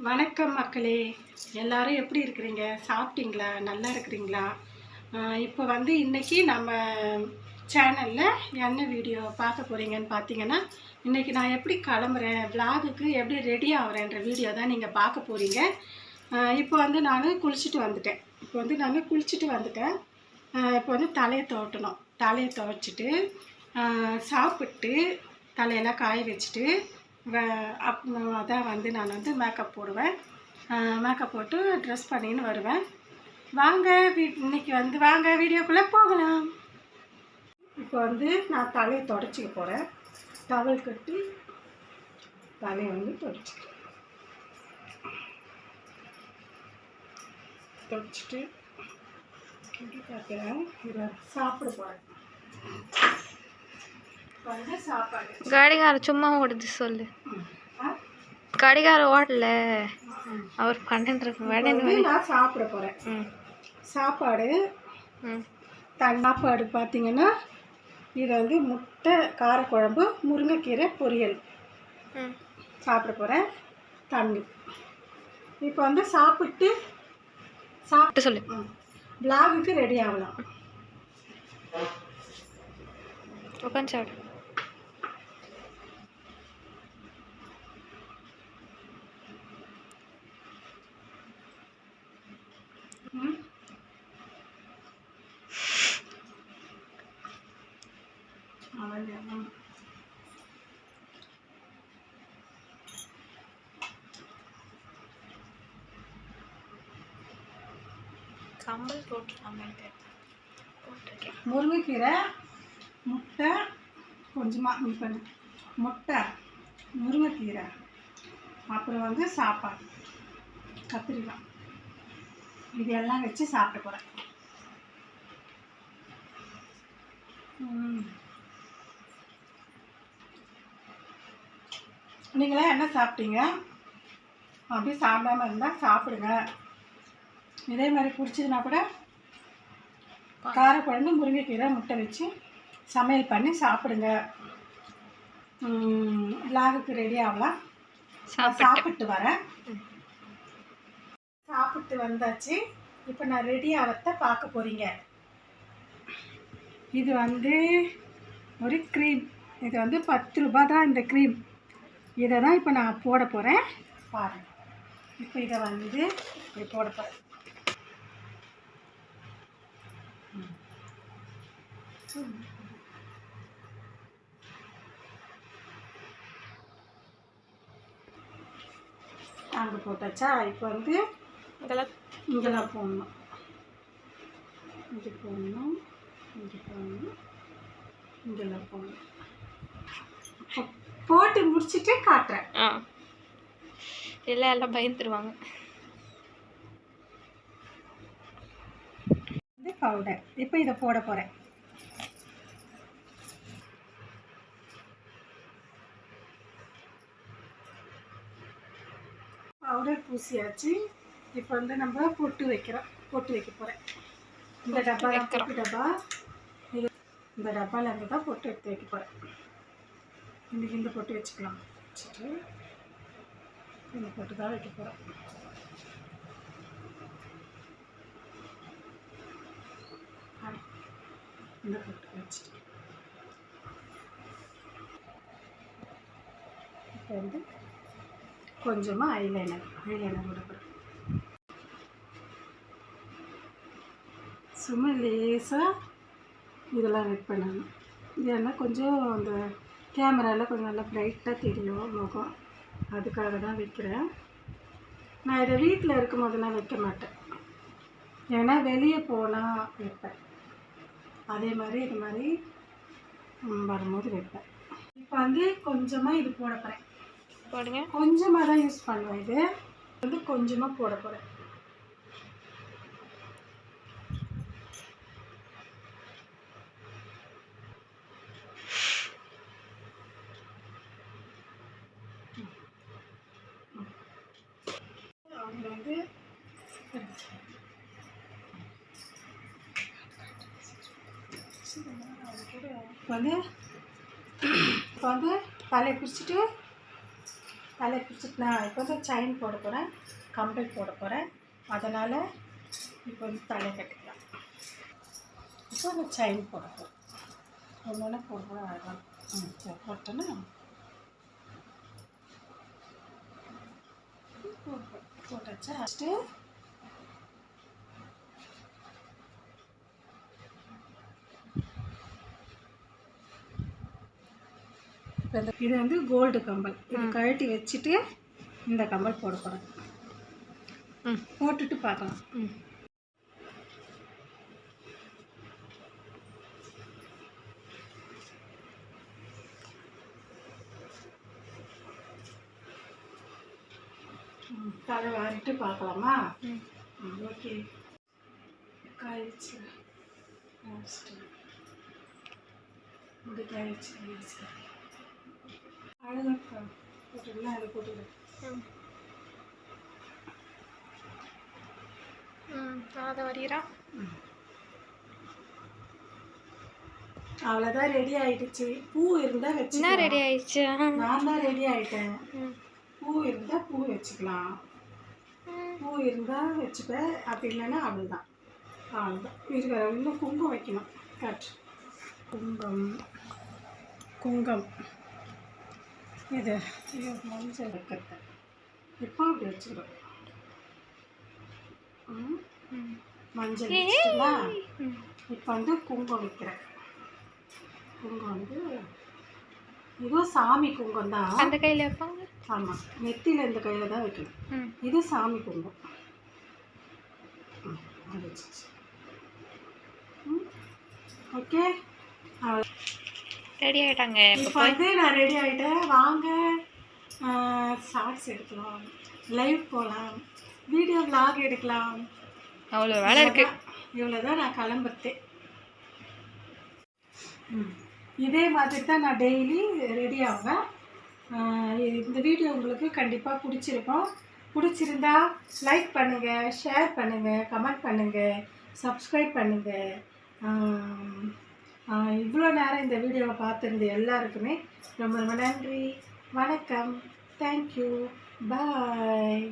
வணக்கம் மக்களே, எல்லாரும் எப்படி இருக்கிறீங்க? சாப்பிட்டீங்களா? நல்லா இருக்கிறீங்களா? இப்போ இன்னைக்கு நம்ம சேனலில் என்ன வீடியோ பார்க்க போகிறீங்கன்னு பார்த்தீங்கன்னா, இன்றைக்கி நான் எப்படி கிளம்புறேன், விலாகுக்கு எப்படி ரெடி ஆகிறேன்ற வீடியோ தான் நீங்கள் பார்க்க போகிறீங்க. இப்போ நான் குளிச்சுட்டு வந்துட்டேன். இப்போ தலையை துவட்டணும். தலையை துவைச்சிட்டு சாப்பிட்டு தலையெல்லாம் காய வச்சுட்டு அதான் நான் மேக்கப் போடுவேன். மேக்கப் போட்டு ட்ரெஸ் பண்ணின்னு வருவேன். வாங்க வாங்க வீடியோக்குள்ளே போகலாம். இப்போ நான் தலையை துடைச்சிக்க போகிறேன். டவல் கட்டி தலையை துடைச்சிட்டு பார்க்குறேன். இதை சாப்பிட போகிறேன். கடிகார சும்மா ஓடுது சொல்லு. கடிகார ஓடல, அவர் 12 நான் சாப்பிட போகிறேன். சாப்பாடு பார்த்தீங்கன்னா, இது முட்டை காரக்குழம்பு, முருங்கைக்கீரை பொரியல் சாப்பிட போகிறேன். தண்ணி இப்போ சாப்பிட்டு சொல்லு. விலாகுக்கு ரெடி ஆகலாம். உட்காந்து கம்பல் முருங்கைக்கீரை, முட்டை கொஞ்சமாக முட்டை, முருங்கைக்கீரை, அப்புறம் சாப்பாடு, கத்திரிக்காய், இதெல்லாம் வச்சு சாப்பிட போகிறேன். நீங்களே என்ன சாப்பிட்டீங்க? அப்படியே சாப்பிடாம இருந்தால் சாப்பிடுங்க. இதே மாதிரி பிடிச்சதுன்னா கூட காரக்குழம்பு, முருங்கைக்கீரை, முட்டை வச்சு சமையல் பண்ணி சாப்பிடுங்க. விலாகுக்கு ரெடி ஆகலாம். சாப்பிட்டு வரேன். சாப்பிட்டு வந்தாச்சு. இப்போ நான் ரெடி ஆகிறத பார்க்க போகிறீங்க. இது ஒரு க்ரீம். இது 10 ரூபா தான் இந்த க்ரீம். இதை தான் இப்போ நான் போட போகிறேன். பாருங்கள். இப்போ இதை இப்படி போட போகிறேன். அங்கே போட்டாச்சா? இப்போ இங்கெல்லாம் போடணும். இங்கே போடணும், இங்கே போடணும், இங்கெல்லாம் போடணும். போட்டு முடிச்சுட்டு காட்டுறேன். எல்லாம் பயந்துருவாங்க. பவுடர் இப்போ இதை போட போகிறேன். பவுடர் பூசியாச்சு. இப்போ நம்ம பொட்டு வைக்க போகிறேன். இந்த டப்பா இந்த டப்பாவில் இருந்து தான் பொட்டு எடுத்து வைக்க போகிறேன். இன்றைக்கி இந்த பொட்டு வச்சுக்கலாம். வச்சுட்டு இந்த பொட்டு தான் வைக்க போகிறேன். இந்த பொட்டு வச்சுட்டு இப்போ கொஞ்சமாக ஐலைனர் விட போகிறேன். சும்மா லேசாக இதெல்லாம் வெட் பண்ணணும். ஏன்னா கொஞ்சம் அந்த கேமராவில் கொஞ்சம் நல்லா ப்ரைட்டாக தெரியும் முகம். அதுக்காக தான் வைக்கிறேன். நான் இதை வீட்டில் இருக்கும் போதெல்லாம் வைக்க மாட்டேன். ஏன்னா வெளியே போனால் வைப்பேன். அதே மாதிரி இது மாதிரி வரும்போது வைப்பேன். இப்போ கொஞ்சமாக இது போட போகிறேன். போடுங்க. கொஞ்சமாக தான் யூஸ் பண்ணுவேன். இது கொஞ்சமாக போட போகிறேன். அவங்க இப்போ தலையை பிடிச்சிட்டு தலை பிடிச்சிட்டு நான் இப்போ வந்து செயின் போட போகிறேன், கம்பல் போட போகிறேன். அதனால் இப்போ வந்து தலை கட்டிக்கலாம். இப்போ அந்த செயின் போட போகிறேன். ஒன்று போடுவோம் அழகாக. சரி போட்டோன்னா போட்டாச்சா. ஃபஸ்ட்டு இது வந்து கோல்டு கம்பல். இது கழட்டி வச்சுட்டு இந்த கம்பல் போட போகிறேன். போட்டுட்டு பார்க்கலாம். தலை வாரிட்டு பார்க்கலாமா? ஓகே. காய்ச்சி இது காய்ச்சி அழகாக போட்டுடலாம். அதை போட்டுடு. அதை வரீரா? அவ்வளோதான், ரெடி ஆயிடுச்சு. பூ இருந்தால் வச்சு. என்ன ரெடி ஆயிடுச்சு? நான் தான் ரெடி ஆகிட்டேன். பூ இருந்தால் பூ வச்சுக்கலாம், பூ இருந்தால் வச்சுப்பேன். அப்படி இல்லைன்னா அவ்வளோதான். அவ்வளோதான் இருக்கிற. இன்னும் குங்குமம் வைக்கணும். கட் குங்கம் இது மஞ்சள் வைக்கிறது. இப்போ அப்படி வச்சுக்கிறோம். மஞ்சள் வச்சுட்டா இப்போ வந்து குங்குமம் வைக்கிறேன். குங்குமம் வந்து இதுவும் சாமி குங்குமம் தான். அந்த கையில் வைப்பாங்க. ஆமாம், நெத்தியில் இந்த கையில் தான் வைக்கணும். இது சாமி குங்குமம். ஓகே, ரெடி ஆகிட்டாங்க. இப்போ வந்து நான் ரெடி ஆகிட்டேன். வாங்க ஷார்ட்ஸ் எடுக்கலாம், லைவ் போகலாம், வீடியோ vlog எடுக்கலாம். அவ்வளோ வேலை இருக்கு. இவ்வளோதான் நான் கிளம்புறேன். இதே மாதிரி தான் நான் டெய்லி ரெடி ஆவேன். இந்த வீடியோ உங்களுக்கு கண்டிப்பாக பிடிச்சிருக்கும். பிடிச்சிருந்தா லைக் பண்ணுங்கள், ஷேர் பண்ணுங்கள், கமெண்ட் பண்ணுங்கள், சப்ஸ்கிரைப் பண்ணுங்கள். இவ்வளோ நேரம் இந்த வீடியோவை பார்த்துருந்த எல்லாருக்குமே ரொம்ப ரொம்ப நன்றி. வணக்கம். தேங்க்யூ. பாய்.